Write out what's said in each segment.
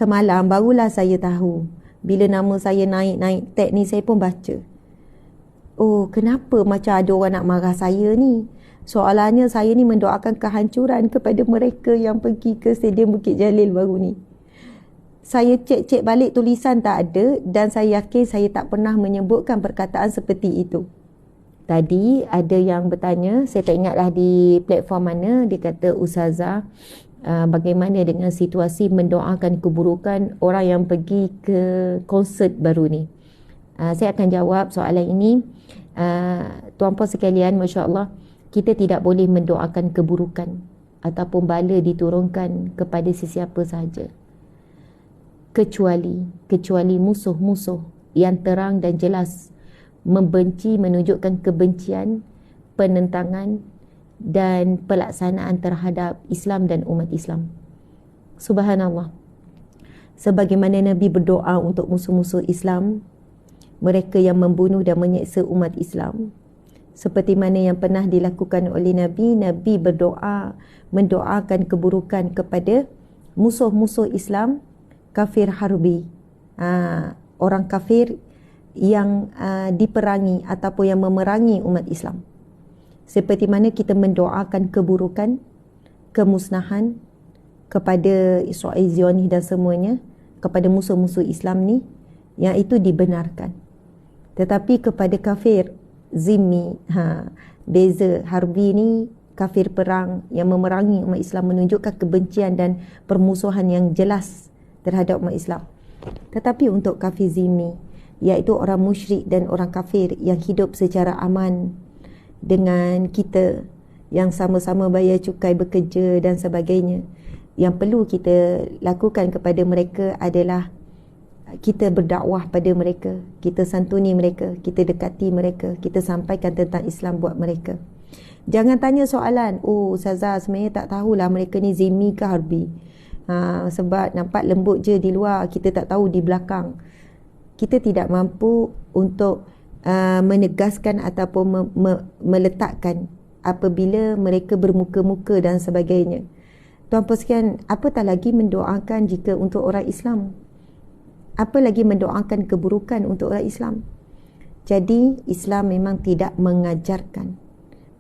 Semalam barulah saya tahu. Bila nama saya naik tag ni, saya pun baca. Oh, kenapa macam ada orang nak marah saya ni? Soalannya saya ni mendoakan kehancuran kepada mereka yang pergi ke Stadium Bukit Jalil baru ni. Saya cek balik tulisan tak ada, dan saya yakin saya tak pernah menyebutkan perkataan seperti itu. Tadi ada yang bertanya, saya tak ingatlah di platform mana, dia kata, Ustazah, bagaimana dengan situasi mendoakan keburukan orang yang pergi ke konsert baru ni? Saya akan jawab soalan ini. Tuan-puan sekalian, Masya Allah, kita tidak boleh mendoakan keburukan ataupun bala diturunkan kepada sesiapa sahaja, kecuali musuh-musuh yang terang dan jelas membenci, menunjukkan kebencian, penentangan dan pelaksanaan terhadap Islam dan umat Islam. Subhanallah. Sebagaimana Nabi berdoa untuk musuh-musuh Islam, mereka yang membunuh dan menyeksa umat Islam, seperti mana yang pernah dilakukan oleh Nabi, Nabi berdoa, mendoakan keburukan kepada musuh-musuh Islam, kafir harbi, orang kafir yang diperangi ataupun yang memerangi umat Islam. Seperti mana kita mendoakan keburukan, kemusnahan kepada Israel, Zionis dan semuanya, kepada musuh-musuh Islam ni, yang itu dibenarkan. Tetapi kepada kafir zimmi, beza, harbi ni kafir perang yang memerangi umat Islam, menunjukkan kebencian dan permusuhan yang jelas terhadap umat Islam. Tetapi untuk kafir zimmi, iaitu orang musyrik dan orang kafir yang hidup secara aman dengan kita, yang sama-sama bayar cukai, bekerja dan sebagainya, yang perlu kita lakukan kepada mereka adalah kita berdakwah pada mereka, kita santuni mereka, kita dekati mereka, kita sampaikan tentang Islam buat mereka. Jangan tanya soalan, oh Ustazah, sebenarnya tak tahulah mereka ni zimmi ke harbi. Sebab nampak lembut je di luar, kita tak tahu di belakang. Kita tidak mampu untuk menegaskan ataupun meletakkan apabila mereka bermuka-muka dan sebagainya. Tuan-puan sekalian, apatah lagi mendoakan jika untuk orang Islam, apa lagi mendoakan keburukan untuk orang Islam. Jadi Islam memang tidak mengajarkan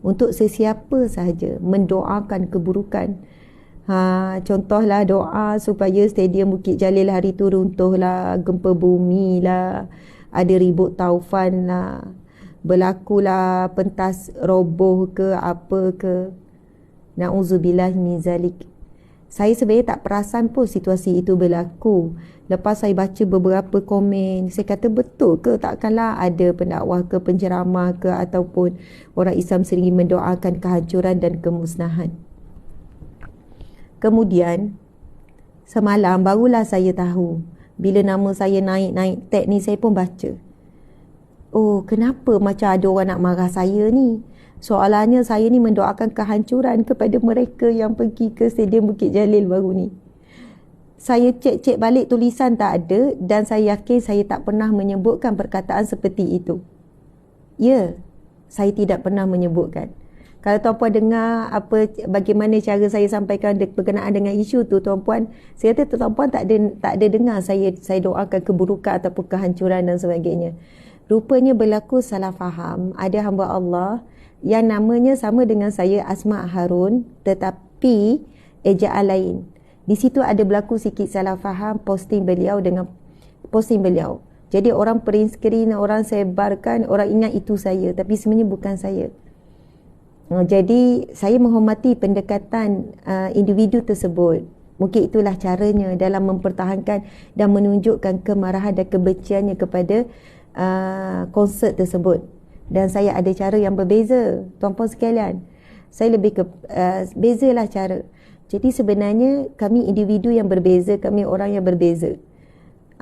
untuk sesiapa sahaja mendoakan keburukan. Contohlah doa supaya Stadium Bukit Jalil hari tu runtuhlah, gempa bumi lah, ada ribut taufan lah, berlakulah pentas roboh ke apa ke. Na'udzubillah min zalik. Saya sebenarnya tak perasan pun situasi itu berlaku. Lepas saya baca beberapa komen, saya kata betul ke? Takkanlah ada pendakwah ke, penceramah ke, ataupun orang Islam sendiri mendoakan kehancuran dan kemusnahan. Kemudian semalam barulah saya tahu. Bila nama saya naik tag ni, saya pun baca. Oh, kenapa macam ada orang nak marah saya ni? Soalannya saya ni mendoakan kehancuran kepada mereka yang pergi ke Stadium Bukit Jalil baru ni. Saya cek balik tulisan tak ada, dan saya yakin saya tak pernah menyebutkan perkataan seperti itu. Ya, saya tidak pernah menyebutkan. Kalau tuan-puan dengar bagaimana cara saya sampaikan berkenaan dengan isu tu, tuan-puan, saya kata tuan-puan tak ada dengar saya doakan keburukan ataupun kehancuran dan sebagainya. Rupanya berlaku salah faham. Ada hamba Allah yang namanya sama dengan saya, Asma Harun, tetapi ejaan lain. Di situ ada berlaku sikit salah faham posting beliau dengan posting beliau. Jadi orang print screen, orang sebarkan, orang ingat itu saya, tapi sebenarnya bukan saya. Jadi saya menghormati pendekatan individu tersebut. Mungkin itulah caranya dalam mempertahankan dan menunjukkan kemarahan dan kebenciannya kepada konsert tersebut. Dan saya ada cara yang berbeza, tuan-puan sekalian. Saya lebih bezalah cara. Jadi sebenarnya kami individu yang berbeza, kami orang yang berbeza.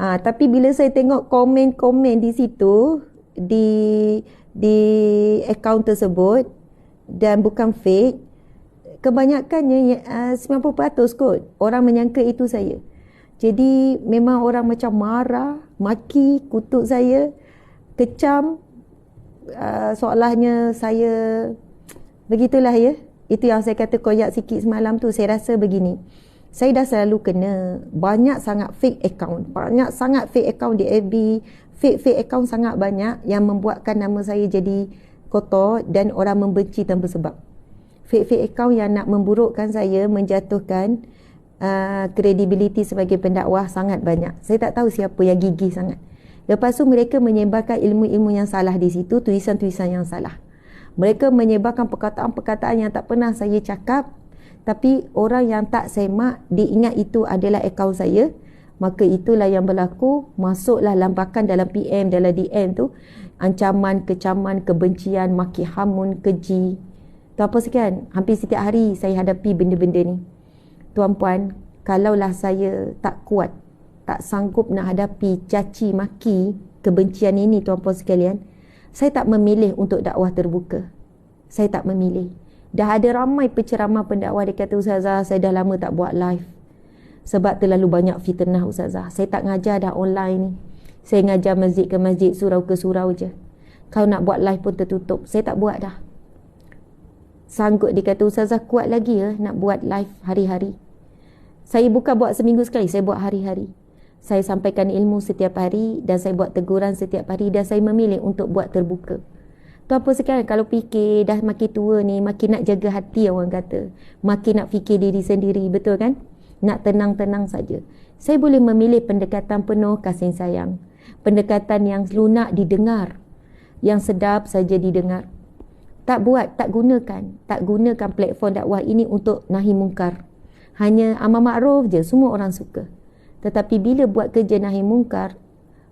Tapi bila saya tengok komen-komen di situ, di akaun tersebut, dan bukan fake, kebanyakannya 90% kot orang menyangka itu saya. Jadi memang orang macam marah, maki, kutuk saya, kecam, seolahnya saya begitulah ya. Itu yang saya kata koyak sikit semalam tu. Saya rasa begini, Saya dah selalu kena banyak sangat fake account. Banyak sangat fake account di FB. Fake account sangat banyak yang membuatkan nama saya jadi kotor dan orang membenci tanpa sebab. Fake account yang nak memburukkan saya, menjatuhkan kredibiliti sebagai pendakwah sangat banyak. Saya tak tahu siapa yang gigih sangat. Lepas tu mereka menyebarkan ilmu-ilmu yang salah di situ, tulisan-tulisan yang salah. Mereka menyebarkan perkataan-perkataan yang tak pernah saya cakap, tapi orang yang tak semak diingat itu adalah akaun saya. Maka itulah yang berlaku. Masuklah lampakan dalam PM, dalam DM tu, ancaman, kecaman, kebencian, maki hamun, keji. Tu apa sekian? Hampir setiap hari saya hadapi benda-benda ni. Tuan-puan, kalaulah saya tak kuat, tak sanggup nak hadapi caci maki, kebencian ini, tuan-puan sekalian, saya tak memilih untuk dakwah terbuka. Saya tak memilih. Dah ada ramai penceramah pendakwah dia kata, Ustazah, saya dah lama tak buat live sebab terlalu banyak fitnah Ustazah. Saya tak ngajar dah online ni. Saya ngajar masjid ke masjid, surau ke surau je. Kalau nak buat live pun tertutup. Saya tak buat dah. Sanggup dia kata, Ustazah kuat lagi ya nak buat live hari-hari. Saya bukan buat seminggu sekali, saya buat hari-hari. Saya sampaikan ilmu setiap hari dan saya buat teguran setiap hari dan saya memilih untuk buat terbuka. Tu apa sekarang, kalau fikir dah makin tua ni, makin nak jaga hati orang kata. Makin nak fikir diri sendiri, betul kan? Nak tenang-tenang saja. Saya boleh memilih pendekatan penuh kasih sayang. Pendekatan yang lunak didengar. Yang sedap saja didengar. Tak buat, tak gunakan platform dakwah ini untuk nahi mungkar. Hanya amar makruf je, semua orang suka. Tetapi bila buat kerja nahi mungkar,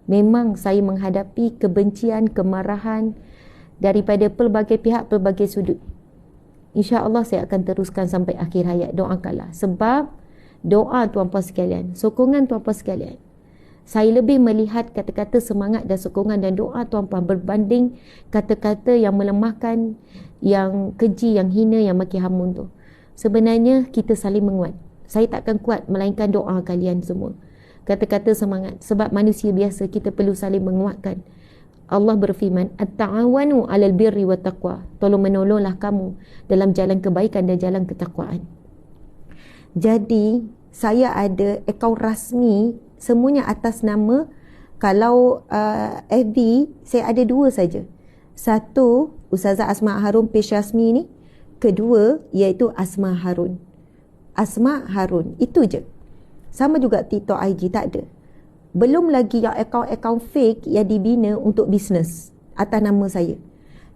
memang saya menghadapi kebencian, kemarahan daripada pelbagai pihak, pelbagai sudut. InsyaAllah saya akan teruskan sampai akhir hayat. Doakanlah. Sebab doa tuan-puan sekalian, sokongan tuan-puan sekalian, saya lebih melihat kata-kata semangat dan sokongan dan doa tuan-puan berbanding kata-kata yang melemahkan, yang keji, yang hina, yang maki hamun tu. Sebenarnya kita saling menguat. Saya takkan kuat melainkan doa kalian semua. Kata-kata semangat. Sebab manusia biasa, kita perlu saling menguatkan. Allah berfirman, At-ta'awanu 'alal birri wat taqwa. Tolong menolonglah kamu dalam jalan kebaikan dan jalan ketakwaan. Jadi, saya ada akaun rasmi, semuanya atas nama, kalau FB, saya ada 2 saja. Satu, Ustazah Asma Harun page rasmi ni. Kedua, iaitu Asma Harun. Asma Harun, itu je. Sama juga TikTok, IG, tak ada. Belum lagi yang akaun-akaun fake yang dibina untuk bisnes atas nama saya.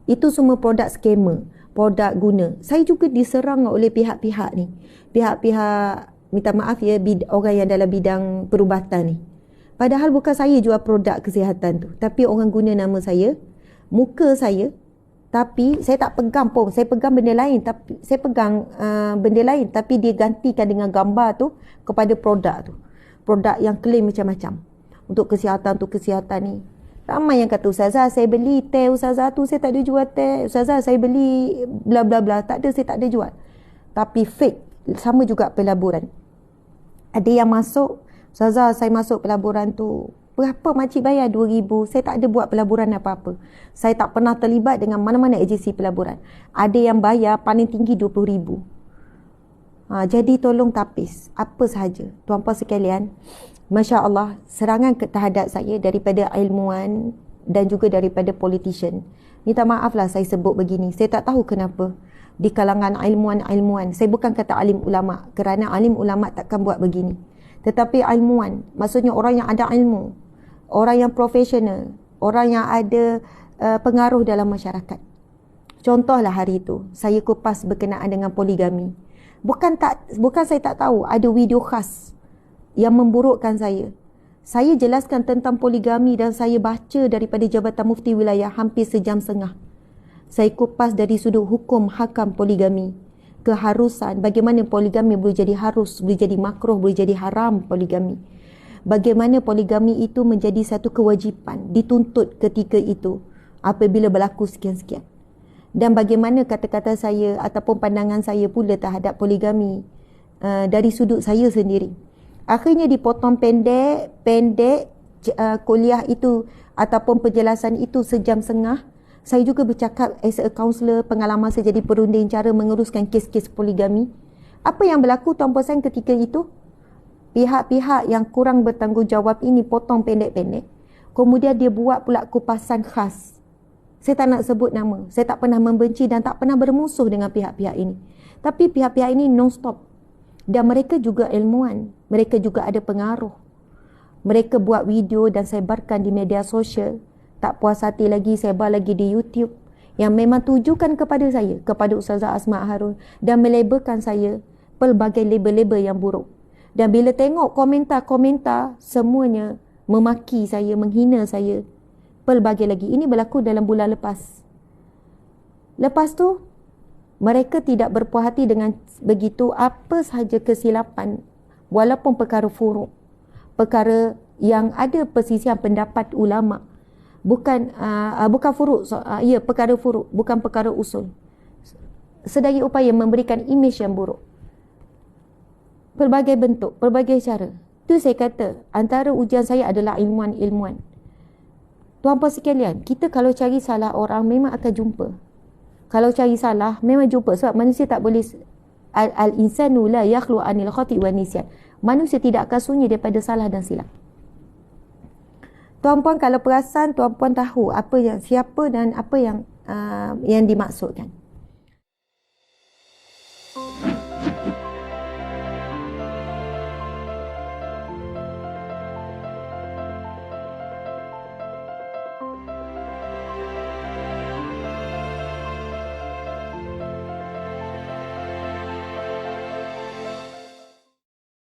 Itu semua produk scammer, produk guna. Saya juga diserang oleh pihak-pihak ni. Pihak-pihak, minta maaf ya, orang yang dalam bidang perubatan ni. Padahal bukan saya jual produk kesihatan tu, tapi orang guna nama saya, muka saya, tapi saya tak pegang pun. Saya pegang benda lain, tapi saya pegang benda lain, tapi dia gantikan dengan gambar tu kepada produk tu. Produk yang klaim macam-macam. Untuk kesihatan ni. Ramai yang kata, Ustazah saya beli teh Ustazah tu, saya tak ada jual teh. Ustazah saya beli bla bla bla. Tak ada, saya tak ada jual. Tapi fake. Sama juga pelaburan. Ada yang masuk, Ustazah saya masuk pelaburan tu, berapa makcik bayar? 2,000. Saya tak ada buat pelaburan apa-apa. Saya tak pernah terlibat dengan mana-mana agensi pelaburan. Ada yang bayar paling tinggi 20,000. Jadi tolong tapis. Apa sahaja. Tuan-puan sekalian, Masya Allah, serangan terhadap saya daripada ilmuwan dan juga daripada politician. Minta maaflah saya sebut begini. Saya tak tahu kenapa di kalangan ilmuwan. Saya bukan kata alim ulama, kerana alim ulama takkan buat begini. Tetapi ilmuwan, maksudnya orang yang ada ilmu, orang yang profesional, orang yang ada pengaruh dalam masyarakat. Contohlah hari itu, saya kupas berkenaan dengan poligami. Bukan saya tak tahu, ada video khas yang memburukkan saya. Saya jelaskan tentang poligami dan saya baca daripada Jabatan Mufti Wilayah hampir sejam setengah. Saya kupas dari sudut hukum hakam poligami, keharusan, bagaimana poligami boleh jadi harus, boleh jadi makruh, boleh jadi haram poligami. Bagaimana poligami itu menjadi satu kewajipan, dituntut ketika itu apabila berlaku sekian-sekian. Dan bagaimana kata-kata saya ataupun pandangan saya pula terhadap poligami dari sudut saya sendiri. Akhirnya dipotong pendek kuliah itu ataupun penjelasan itu sejam setengah. Saya juga bercakap as a counselor, pengalaman saya jadi perunding cara menguruskan kes-kes poligami. Apa yang berlaku Tuan Puan ketika itu? Pihak-pihak yang kurang bertanggungjawab ini potong pendek-pendek. Kemudian dia buat pula kupasan khas. Saya tak nak sebut nama. Saya tak pernah membenci dan tak pernah bermusuh dengan pihak-pihak ini. Tapi pihak-pihak ini non-stop. Dan mereka juga ilmuwan. Mereka juga ada pengaruh. Mereka buat video dan sebarkan di media sosial. Tak puas hati lagi, sebar lagi di YouTube. Yang memang tujukan kepada saya, kepada Ustazah Asma Harun. Dan melabelkan saya pelbagai label-label yang buruk. Dan bila tengok komentar-komentar, semuanya memaki saya, menghina saya. Pelbagai lagi. Ini berlaku dalam bulan lepas. Lepas tu, mereka tidak berpuas hati dengan begitu apa sahaja kesilapan, walaupun perkara furuk. Perkara yang ada persisian pendapat ulama. Bukan furuk, perkara furuk, bukan perkara usul. Sedaya upaya memberikan imej yang buruk. Pelbagai bentuk, pelbagai cara. Tu saya kata, antara ujian saya adalah ilmuwan-ilmuwan. Tuan-puan sekalian, kita kalau cari salah orang memang akan jumpa. Kalau cari salah memang jumpa, sebab manusia tak boleh, al-insanu la yakhlu anil khati' wa nisyan. Manusia tidak akan sunyi daripada salah dan silap. Tuan-puan kalau perasan, tuan-puan tahu siapa dan apa yang dimaksudkan.